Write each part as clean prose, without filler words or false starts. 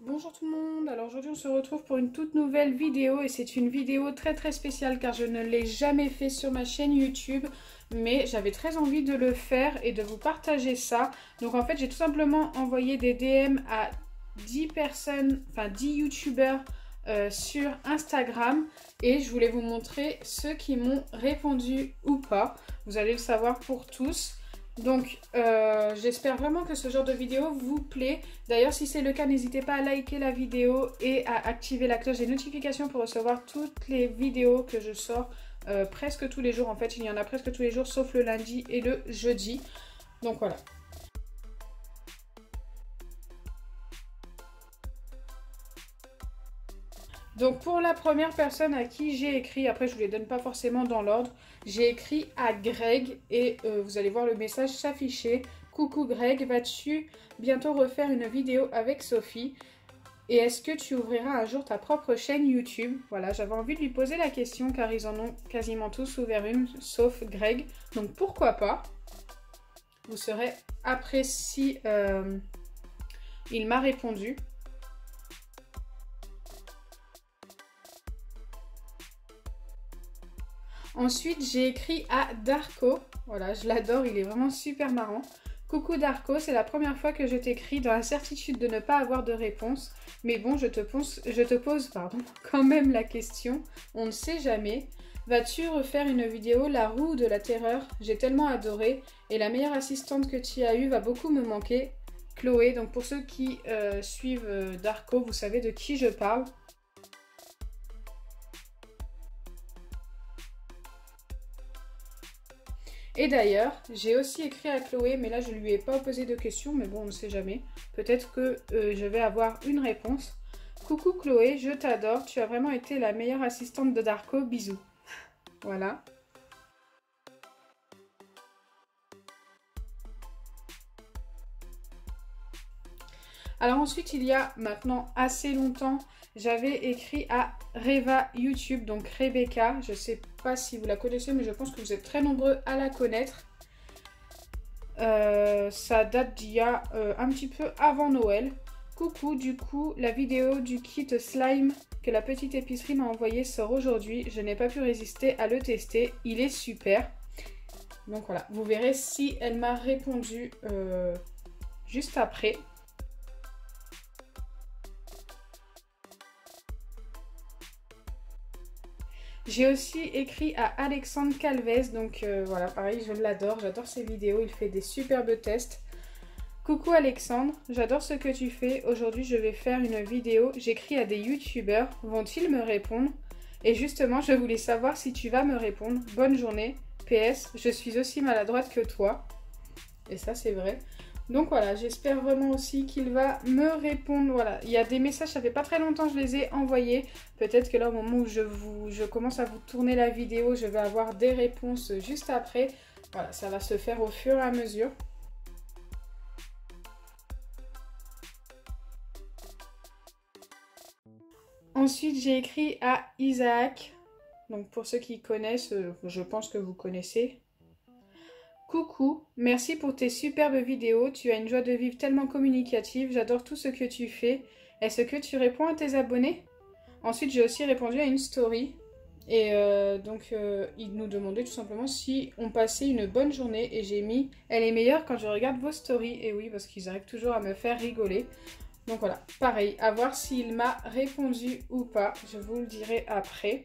Bonjour tout le monde, alors aujourd'hui on se retrouve pour une toute nouvelle vidéo et c'est une vidéo très spéciale car je ne l'ai jamais fait sur ma chaîne YouTube mais j'avais très envie de le faire et de vous partager ça. Donc en fait j'ai tout simplement envoyé des DM à 10 personnes, enfin 10 youtubeurs sur Instagram et je voulais vous montrer ceux qui m'ont répondu ou pas. Vous allez le savoir pour tous. Donc j'espère vraiment que ce genre de vidéo vous plaît. D'ailleurs si c'est le cas, n'hésitez pas à liker la vidéo et à activer la cloche des notifications pour recevoir toutes les vidéos que je sors presque tous les jours. En fait il y en a presque tous les jours sauf le lundi et le jeudi. Donc voilà. Donc pour la première personne à qui j'ai écrit, après je ne vous les donne pas forcément dans l'ordre, j'ai écrit à Greg et vous allez voir le message s'afficher. Coucou Greg, vas-tu bientôt refaire une vidéo avec Sophie? Et est-ce que tu ouvriras un jour ta propre chaîne YouTube? Voilà, j'avais envie de lui poser la question car ils en ont quasiment tous ouvert une, sauf Greg. Donc pourquoi pas? Vous saurez après si il m'a répondu. Ensuite, j'ai écrit à Darko. Voilà, je l'adore, il est vraiment super marrant. Coucou Darko, c'est la première fois que je t'écris dans la certitude de ne pas avoir de réponse. Mais bon, je te pose quand même la question. On ne sait jamais. Vas-tu refaire une vidéo La roue de la terreur? J'ai tellement adoré. Et la meilleure assistante que tu as eue va beaucoup me manquer. Chloé. Donc pour ceux qui suivent Darko, vous savez de qui je parle. Et d'ailleurs, j'ai aussi écrit à Chloé, mais là je ne lui ai pas posé de questions, mais bon, on ne sait jamais. Peut-être que je vais avoir une réponse. Coucou Chloé, je t'adore, tu as vraiment été la meilleure assistante de Darko, bisous. Voilà. Alors ensuite, il y a maintenant assez longtemps, j'avais écrit à Reva YouTube, donc Rebecca. Je ne sais pas si vous la connaissez, mais je pense que vous êtes très nombreux à la connaître. Ça date d'il y a un petit peu avant Noël. Coucou, du coup, la vidéo du kit slime que la petite épicerie m'a envoyé sort aujourd'hui. Je n'ai pas pu résister à le tester. Il est super. Donc voilà, vous verrez si elle m'a répondu juste après. J'ai aussi écrit à Alexandre Calvez, donc voilà, pareil, je l'adore, j'adore ses vidéos, il fait des superbes tests. Coucou Alexandre, j'adore ce que tu fais, aujourd'hui je vais faire une vidéo, j'écris à des youtubeurs, vont-ils me répondre? Et justement, je voulais savoir si tu vas me répondre, bonne journée, PS, je suis aussi maladroite que toi. Et ça c'est vrai. Donc voilà, j'espère vraiment aussi qu'il va me répondre. Voilà, il y a des messages, ça fait pas très longtemps que je les ai envoyés. Peut-être que là, au moment où je commence à vous tourner la vidéo, je vais avoir des réponses juste après. Voilà, ça va se faire au fur et à mesure. Ensuite, j'ai écrit à Isaac. Donc pour ceux qui connaissent, je pense que vous connaissez. Coucou, merci pour tes superbes vidéos, tu as une joie de vivre tellement communicative, j'adore tout ce que tu fais. Est-ce que tu réponds à tes abonnés? Ensuite, j'ai aussi répondu à une story et il nous demandait tout simplement si on passait une bonne journée et j'ai mis « Elle est meilleure quand je regarde vos stories » et oui, parce qu'ils arrivent toujours à me faire rigoler. Donc voilà, pareil, à voir s'il m'a répondu ou pas, je vous le dirai après.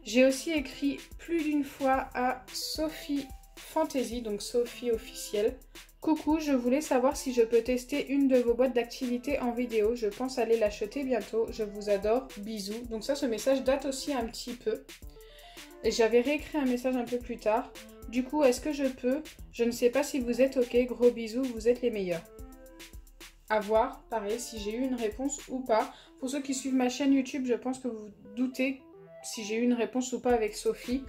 J'ai aussi écrit plus d'une fois à Sophie Fantasy, donc Sophie officielle. Coucou, je voulais savoir si je peux tester une de vos boîtes d'activités en vidéo. Je pense aller l'acheter bientôt. Je vous adore. Bisous. Donc ça, ce message date aussi un petit peu. Et j'avais réécrit un message un peu plus tard. Du coup, est-ce que je peux? Je ne sais pas si vous êtes ok. Gros bisous, vous êtes les meilleurs. À voir, pareil, si j'ai eu une réponse ou pas. Pour ceux qui suivent ma chaîne YouTube, je pense que vous doutez si j'ai eu une réponse ou pas avec Sophie.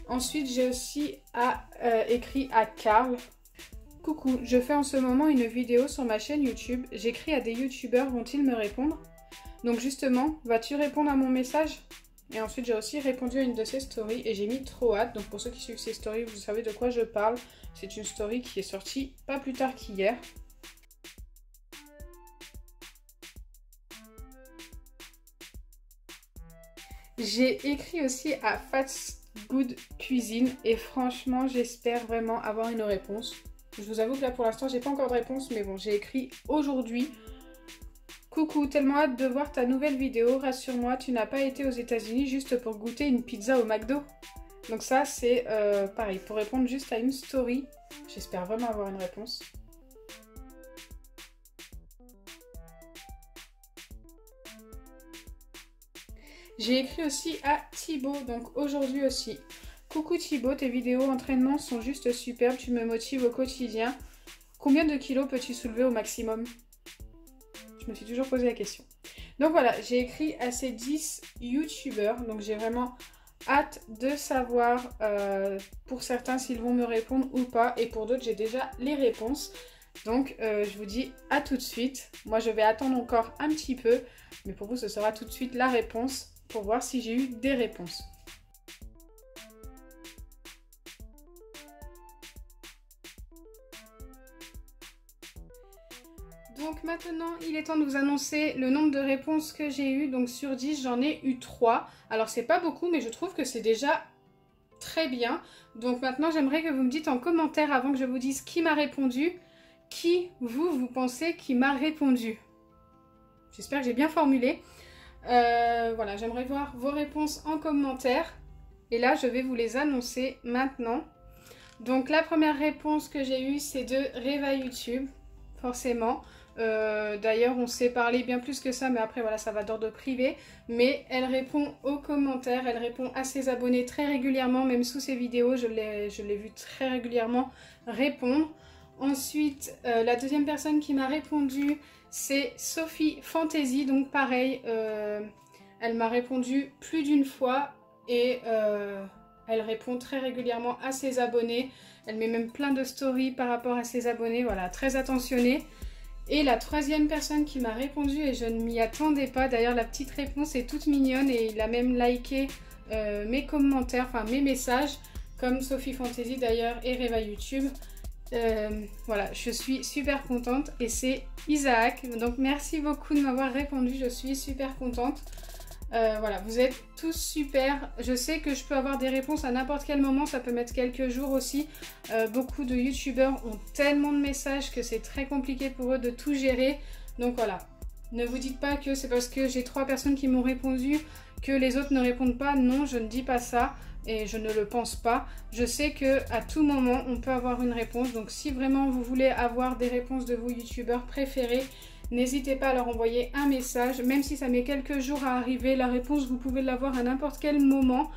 Ensuite, j'ai aussi écrit à Karl. Coucou, je fais en ce moment une vidéo sur ma chaîne YouTube. J'écris à des youtubeurs, vont-ils me répondre? Donc justement, vas-tu répondre à mon message? Et ensuite, j'ai aussi répondu à une de ses stories et j'ai mis trop hâte. Donc pour ceux qui suivent ces stories, vous savez de quoi je parle. C'est une story qui est sortie pas plus tard qu'hier. J'ai écrit aussi à Fast Good Cuisine et franchement, j'espère vraiment avoir une réponse. Je vous avoue que là pour l'instant, j'ai pas encore de réponse, mais bon, j'ai écrit aujourd'hui. Coucou, tellement hâte de voir ta nouvelle vidéo. Rassure-moi, tu n'as pas été aux États-Unis juste pour goûter une pizza au McDo. Donc ça, c'est pareil, pour répondre juste à une story. J'espère vraiment avoir une réponse. J'ai écrit aussi à Thibaut, donc aujourd'hui aussi. Coucou Thibaut, tes vidéos entraînement sont juste superbes, tu me motives au quotidien. Combien de kilos peux-tu soulever au maximum? Je me suis toujours posé la question. Donc voilà, j'ai écrit à ces 10 youtubeurs, donc j'ai vraiment hâte de savoir pour certains s'ils vont me répondre ou pas, et pour d'autres j'ai déjà les réponses. Donc je vous dis à tout de suite. Moi je vais attendre encore un petit peu, mais pour vous ce sera tout de suite la réponse pour voir si j'ai eu des réponses. Donc maintenant, il est temps de vous annoncer le nombre de réponses que j'ai eues. Donc sur 10, j'en ai eu 3. Alors c'est pas beaucoup, mais je trouve que c'est déjà très bien. Donc maintenant, j'aimerais que vous me dites en commentaire, avant que je vous dise qui m'a répondu, qui vous pensez qui m'a répondu. J'espère que j'ai bien formulé. Voilà, j'aimerais voir vos réponses en commentaire. Et là, je vais vous les annoncer maintenant. Donc la première réponse que j'ai eue, c'est de Reva YouTube, forcément. D'ailleurs, on s'est parlé bien plus que ça, mais après, voilà, ça va d'ordre privé. Mais elle répond aux commentaires, elle répond à ses abonnés très régulièrement, même sous ses vidéos, je l'ai vu très régulièrement répondre. Ensuite, la deuxième personne qui m'a répondu, c'est Sophie Fantasy. Donc pareil, elle m'a répondu plus d'une fois et elle répond très régulièrement à ses abonnés. Elle met même plein de stories par rapport à ses abonnés, voilà, très attentionnée. Et la troisième personne qui m'a répondu, et je ne m'y attendais pas, d'ailleurs la petite réponse est toute mignonne et il a même liké mes commentaires, enfin mes messages, comme Sophie Fantasy d'ailleurs et Reva YouTube. Voilà, je suis super contente et c'est Isaac. Donc merci beaucoup de m'avoir répondu, je suis super contente. Voilà, vous êtes tous super. Je sais que je peux avoir des réponses à n'importe quel moment, ça peut mettre quelques jours aussi. Beaucoup de youtubeurs ont tellement de messages que c'est très compliqué pour eux de tout gérer. Donc voilà, ne vous dites pas que c'est parce que j'ai 3 personnes qui m'ont répondu que les autres ne répondent pas. Non, je ne dis pas ça et je ne le pense pas. Je sais que à tout moment on peut avoir une réponse. Donc si vraiment vous voulez avoir des réponses de vos youtubeurs préférés, n'hésitez pas à leur envoyer un message, même si ça met quelques jours à arriver, la réponse vous pouvez l'avoir à n'importe quel moment.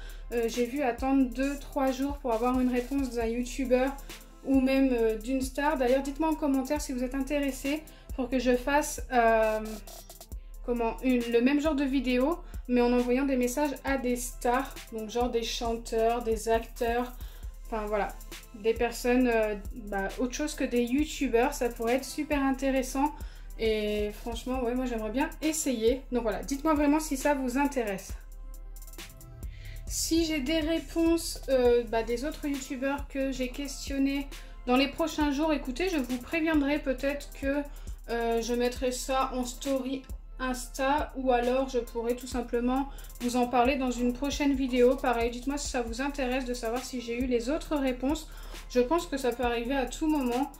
J'ai vu attendre 2-3 jours pour avoir une réponse d'un youtubeur ou même d'une star. D'ailleurs dites-moi en commentaire si vous êtes intéressés pour que je fasse le même genre de vidéo mais en envoyant des messages à des stars, donc genre des chanteurs, des acteurs, enfin voilà, des personnes, autre chose que des youtubeurs, ça pourrait être super intéressant. Et franchement, ouais, moi j'aimerais bien essayer. Donc voilà, dites-moi vraiment si ça vous intéresse. Si j'ai des réponses des autres youtubeurs que j'ai questionnés dans les prochains jours, écoutez, je vous préviendrai peut-être que je mettrai ça en story Insta ou alors je pourrais tout simplement vous en parler dans une prochaine vidéo. Pareil, dites-moi si ça vous intéresse de savoir si j'ai eu les autres réponses. Je pense que ça peut arriver à tout moment.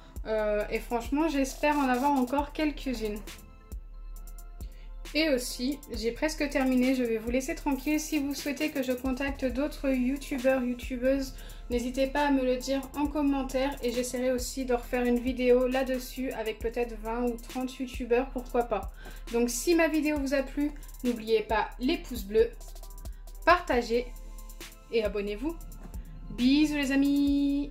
Et franchement, j'espère en avoir encore quelques-unes. Et aussi, j'ai presque terminé, je vais vous laisser tranquille. Si vous souhaitez que je contacte d'autres youtubeurs, youtubeuses, n'hésitez pas à me le dire en commentaire. Et j'essaierai aussi de refaire une vidéo là-dessus avec peut-être 20 ou 30 youtubeurs, pourquoi pas. Donc si ma vidéo vous a plu, n'oubliez pas les pouces bleus, partagez et abonnez-vous. Bisous les amis!